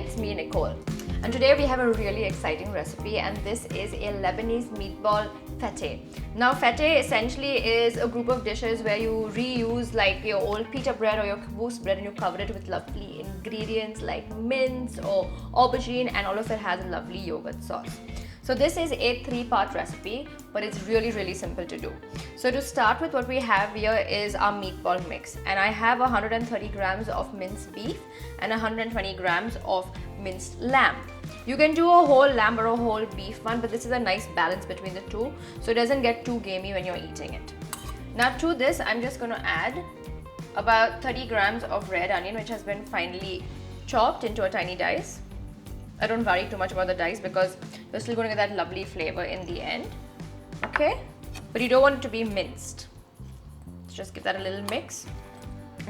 it's me, Nicole. And today we have a really exciting recipe, and this is a Lebanese meatball fete. Now fete essentially is a group of dishes where you reuse like your old pita bread or your kibboutz bread and you cover it with lovely ingredients like mince or aubergine, and all of it has a lovely yogurt sauce. So this is a 3-part recipe, but it's really simple to do. So to start with, what we have here is our meatball mix, and I have 130 grams of minced beef and 120 grams of minced lamb. You can do a whole lamb or a whole beef one, but this is a nice balance between the two, so it doesn't get too gamey when you're eating it. Now to this, I'm just going to add about 30 grams of red onion, which has been finely chopped into a tiny dice. I don't worry too much about the dice because you're still going to get that lovely flavor in the end. Okay? But you don't want it to be minced. So just give that a little mix.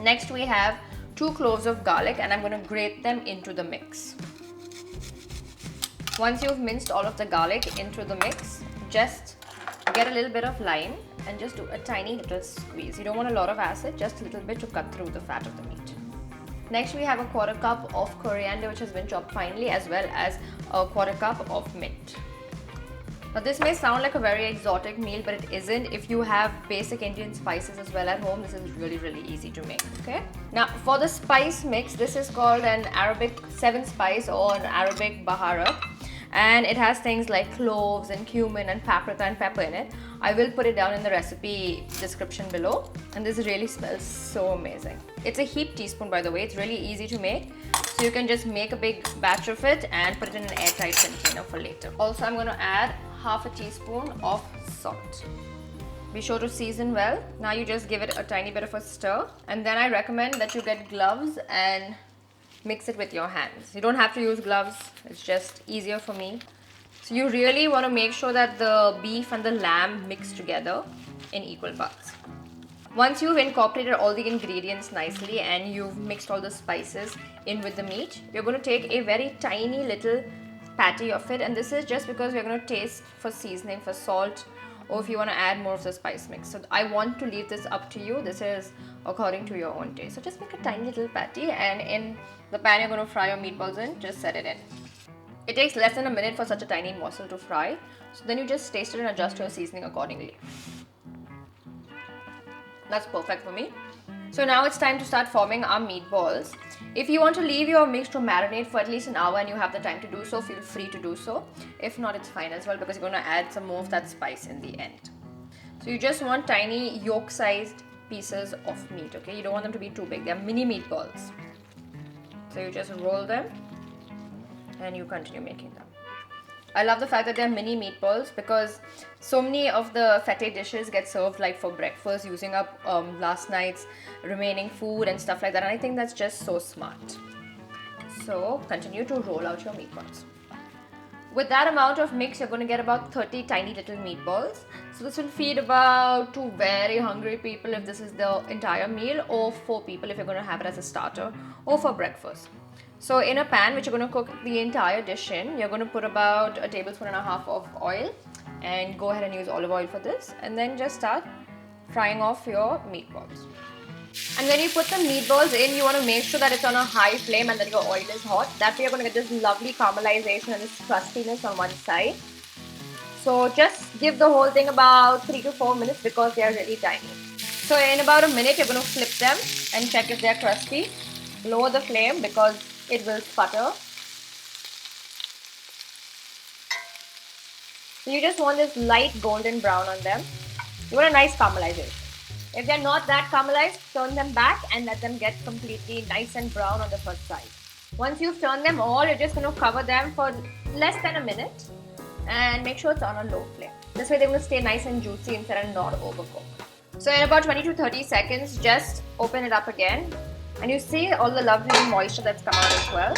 Next we have 2 cloves of garlic, and I'm going to grate them into the mix. Once you've minced all of the garlic into the mix, just get a little bit of lime and just do a tiny little squeeze. You don't want a lot of acid, just a little bit to cut through the fat of the meat. Next we have a 1/4 cup of coriander, which has been chopped finely, as well as a 1/4 cup of mint. Now this may sound like a very exotic meal, but it isn't. If you have basic Indian spices as well at home, this is really easy to make. Okay. Now for the spice mix, this is called an Arabic 7 spice or an Arabic baharat, and it has things like cloves and cumin and paprika and pepper in it. I will put it down in the recipe description below, and this really smells so amazing. It's a heaped teaspoon, by the way. It's really easy to make, so you can just make a big batch of it and put it in an airtight container for later. Also, I'm going to add half a teaspoon of salt. Be sure to season well. Now you just give it a tiny bit of a stir, and then I recommend that you get gloves and mix it with your hands. You don't have to use gloves, it's just easier for me. So you really want to make sure that the beef and the lamb mix together in equal parts. Once you've incorporated all the ingredients nicely and you've mixed all the spices in with the meat, you're going to take a very tiny little patty of it, and this is just because we're going to taste for seasoning, for salt, or if you want to add more of the spice mix. So I want to leave this up to you. This is according to your own taste. So just make a tiny little patty, and in the pan you're going to fry your meatballs in, just set it in. It takes less than a minute for such a tiny morsel to fry. So then you just taste it and adjust your seasoning accordingly. That's perfect for me. So now it's time to start forming our meatballs. If you want to leave your mix to marinate for at least an hour and you have the time to do so, feel free to do so. If not, it's fine as well, because you're going to add some more of that spice in the end. So you just want tiny yolk-sized pieces of meat, okay? You don't want them to be too big. They're mini meatballs. So you just roll them and you continue making them. I love the fact that they're mini meatballs because so many of the fete dishes get served like for breakfast, using up last night's remaining food and stuff like that, and I think that's just so smart. So continue to roll out your meatballs. With that amount of mix, you're going to get about 30 tiny little meatballs. So this will feed about 2 very hungry people if this is the entire meal, or 4 people if you're going to have it as a starter or for breakfast. So in a pan which you're going to cook the entire dish in, you're going to put about 1.5 tablespoons of oil, and go ahead and use olive oil for this, and then just start frying off your meatballs. And when you put the meatballs in, you want to make sure that it's on a high flame and that your oil is hot. That way you're going to get this lovely caramelization and this crustiness on one side. So just give the whole thing about 3 to 4 minutes because they are really tiny. So in about a minute, you're going to flip them and check if they're crusty. Lower the flame because it will sputter. So you just want this light golden brown on them. You want a nice caramelization. If they're not that caramelized, turn them back and let them get completely nice and brown on the first side. Once you've turned them all, you're just going to cover them for less than a minute and make sure it's on a low flame. This way they're going to stay nice and juicy inside and not overcook. So in about 20 to 30 seconds, just open it up again. And you see all the lovely moisture that's come out as well.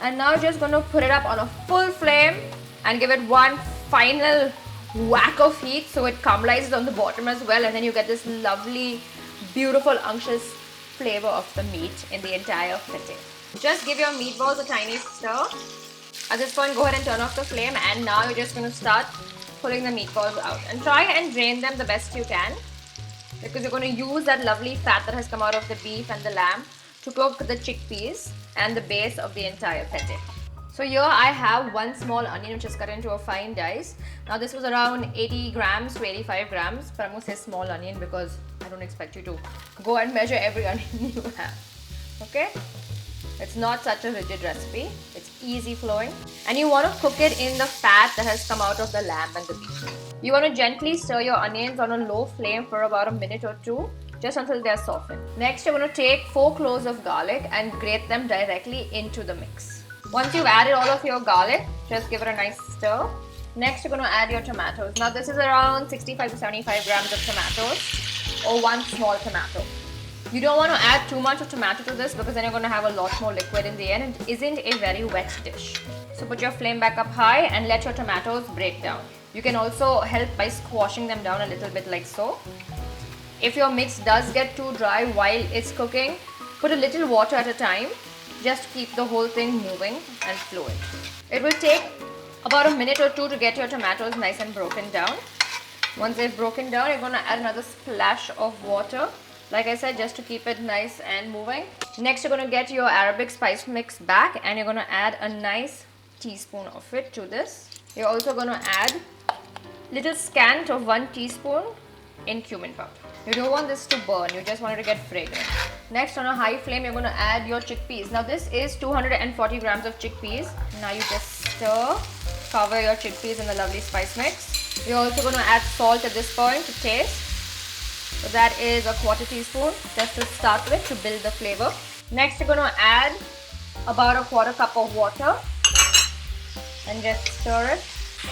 And now just going to put it up on a full flame and give it one final whack of heat so it caramelizes on the bottom as well, and then you get this lovely, beautiful, unctuous flavor of the meat in the entire fete. Just give your meatballs a tiny stir. At this point, go ahead and turn off the flame, and now you're just going to start pulling the meatballs out. And try and drain them the best you can, because you're going to use that lovely fat that has come out of the beef and the lamb to cook the chickpeas and the base of the entire pete. So here I have one small onion which is cut into a fine dice. Now this was around 80 grams to 85 grams, but I'm going to say small onion because I don't expect you to go and measure every onion you have. Okay? It's not such a rigid recipe. It's easy flowing. And you want to cook it in the fat that has come out of the lamb and the beef. You want to gently stir your onions on a low flame for about a minute or two, just until they are softened. Next, you're going to take 4 cloves of garlic and grate them directly into the mix. Once you've added all of your garlic, just give it a nice stir. Next, you're going to add your tomatoes. Now, this is around 65 to 75 grams of tomatoes or one small tomato. You don't want to add too much of tomato to this because then you're going to have a lot more liquid in the end and it isn't a very wet dish. So put your flame back up high and let your tomatoes break down. You can also help by squashing them down a little bit like so. If your mix does get too dry while it's cooking, put a little water at a time. Just keep the whole thing moving and fluid. It will take about a minute or two to get your tomatoes nice and broken down. Once they've broken down, you're going to add another splash of water. Like I said, just to keep it nice and moving. Next, you're going to get your Arabic spice mix back and you're going to add a nice teaspoon of it to this. You're also going to add little scant of 1 teaspoon in cumin powder. You don't want this to burn, you just want it to get fragrant. Next, on a high flame, you're going to add your chickpeas. Now this is 240 grams of chickpeas. Now you just stir, cover your chickpeas in the lovely spice mix. You're also going to add salt at this point to taste. So that is a 1/4 teaspoon just to start with to build the flavor. Next, you're going to add about a 1/4 cup of water and just stir it.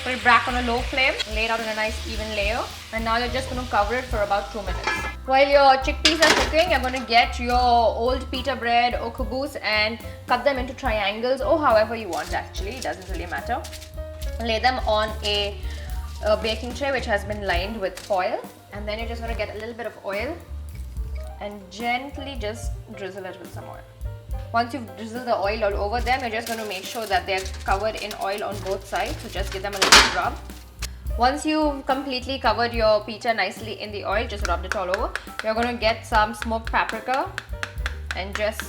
Put it back on a low flame, lay it out in a nice even layer, and now you're just going to cover it for about 2 minutes. While your chickpeas are cooking, you're going to get your old pita bread or kubus and cut them into triangles or however you want actually, it doesn't really matter. Lay them on a baking tray which has been lined with foil, and then you're just going to get a little bit of oil and gently just drizzle it with some oil. Once you've drizzled the oil all over them, you're just going to make sure that they're covered in oil on both sides. So just give them a little rub. Once you've completely covered your pita nicely in the oil, just rubbed it all over, you're going to get some smoked paprika and just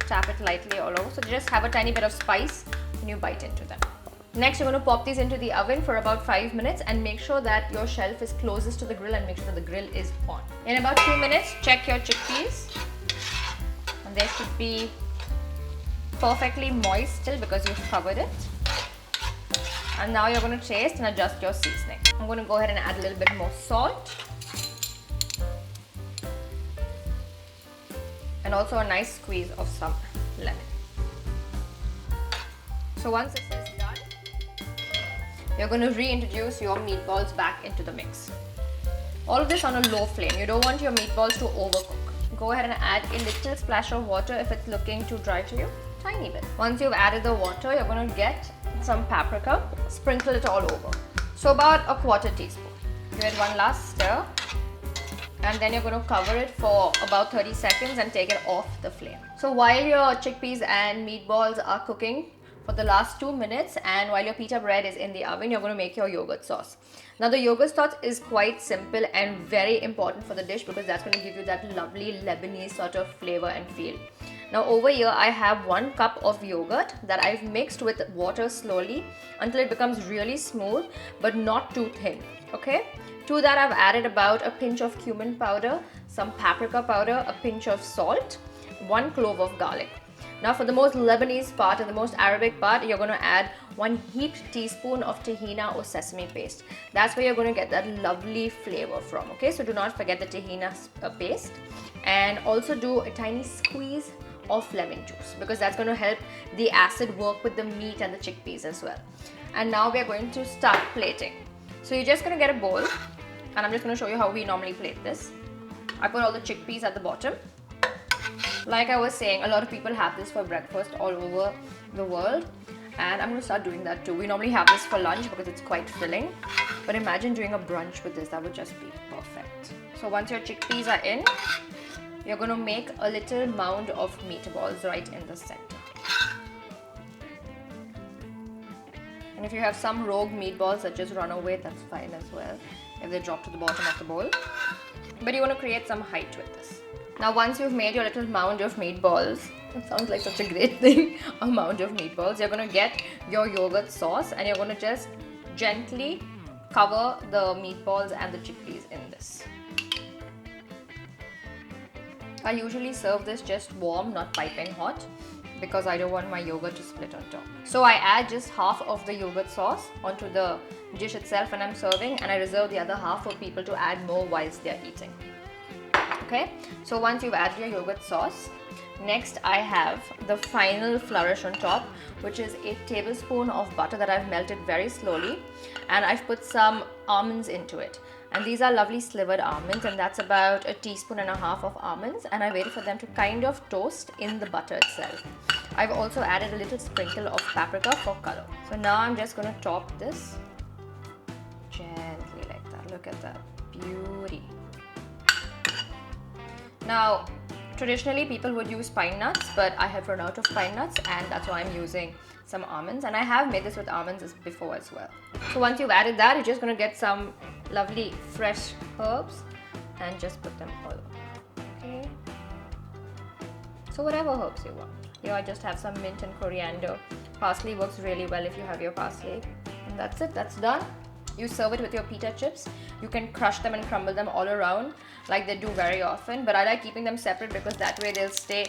tap it lightly all over. So just have a tiny bit of spice when you bite into them. Next, you're going to pop these into the oven for about 5 minutes and make sure that your shelf is closest to the grill and make sure that the grill is on. In about 2 minutes, check your chickpeas and they should be perfectly moist still because you've covered it. And now you're going to taste and adjust your seasoning. I'm going to go ahead and add a little bit more salt. And also a nice squeeze of some lemon. So once this is done, you're going to reintroduce your meatballs back into the mix. All of this on a low flame. You don't want your meatballs to overcook. Go ahead and add a little splash of water if it's looking too dry to you. Tiny bit. Once you've added the water, you're going to get some paprika, sprinkle it all over. So about a 1/4 teaspoon. Give it one last stir and then you're going to cover it for about 30 seconds and take it off the flame. So while your chickpeas and meatballs are cooking for the last 2 minutes and while your pita bread is in the oven, you're going to make your yogurt sauce. Now the yogurt sauce is quite simple and very important for the dish because that's going to give you that lovely Lebanese sort of flavor and feel. Now over here I have 1 cup of yogurt that I've mixed with water slowly until it becomes really smooth but not too thin, okay? To that I've added about a pinch of cumin powder, some paprika powder, a pinch of salt, 1 clove of garlic. Now for the most Lebanese part and the most Arabic part, you're going to add 1 heaped teaspoon of tahina or sesame paste. That's where you're going to get that lovely flavor from, okay? So do not forget the tahina paste and also do a tiny squeeze of lemon juice because that's going to help the acid work with the meat and the chickpeas as well. And now we are going to start plating. So you're just going to get a bowl and I'm just going to show you how we normally plate this. I put all the chickpeas at the bottom. Like I was saying, a lot of people have this for breakfast all over the world and I'm going to start doing that too. We normally have this for lunch because it's quite filling, but imagine doing a brunch with this, that would just be perfect. So once your chickpeas are in, you're going to make a little mound of meatballs right in the center. And if you have some rogue meatballs that just run away, that's fine as well if they drop to the bottom of the bowl. But you want to create some height with this. Now once you've made your little mound of meatballs, it sounds like such a great thing, a mound of meatballs, you're going to get your yogurt sauce and you're going to just gently cover the meatballs and the chickpeas in this. I usually serve this just warm, not piping hot, because I don't want my yogurt to split on top. So I add just half of the yogurt sauce onto the dish itself when I'm serving, and I reserve the other half for people to add more whilst they're eating. Okay, so once you've added your yogurt sauce, next I have the final flourish on top, which is a tablespoon of butter that I've melted very slowly, and I've put some almonds into it. And these are lovely slivered almonds, and that's about 1.5 teaspoons of almonds, and I waited for them to kind of toast in the butter itself. I've also added a little sprinkle of paprika for color. So now I'm just going to top this gently like that. Look at that beauty. Now traditionally people would use pine nuts, but I have run out of pine nuts, and that's why I'm using some almonds, and I have made this with almonds before as well. So once you've added that, you're just going to get some lovely fresh herbs and just put them all over. Okay, so whatever herbs you want. Here I just have some mint and coriander. Parsley works really well if you have your parsley. And that's it, that's done. You serve it with your pita chips. You can crush them and crumble them all around like they do very often, but I like keeping them separate because that way they'll stay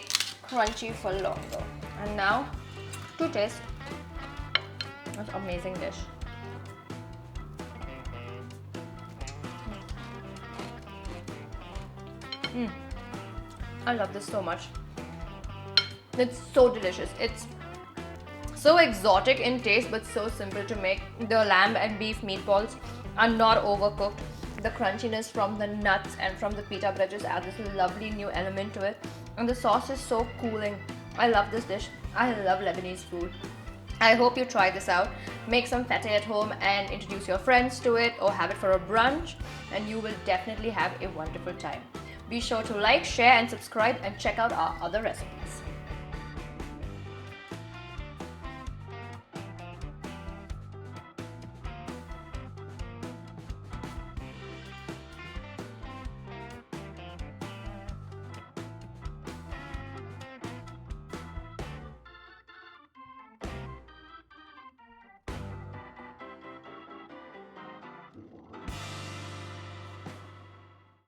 crunchy for longer. And now to taste. That's an amazing dish. I love this so much. It's so delicious. It's so exotic in taste but so simple to make. The lamb and beef meatballs are not overcooked. The crunchiness from the nuts and from the pita bread just adds this lovely new element to it. And the sauce is so cooling. I love this dish. I love Lebanese food. I hope you try this out. Make some feta at home and introduce your friends to it, or have it for a brunch, and you will definitely have a wonderful time. Be sure to like, share and subscribe, and check out our other recipes.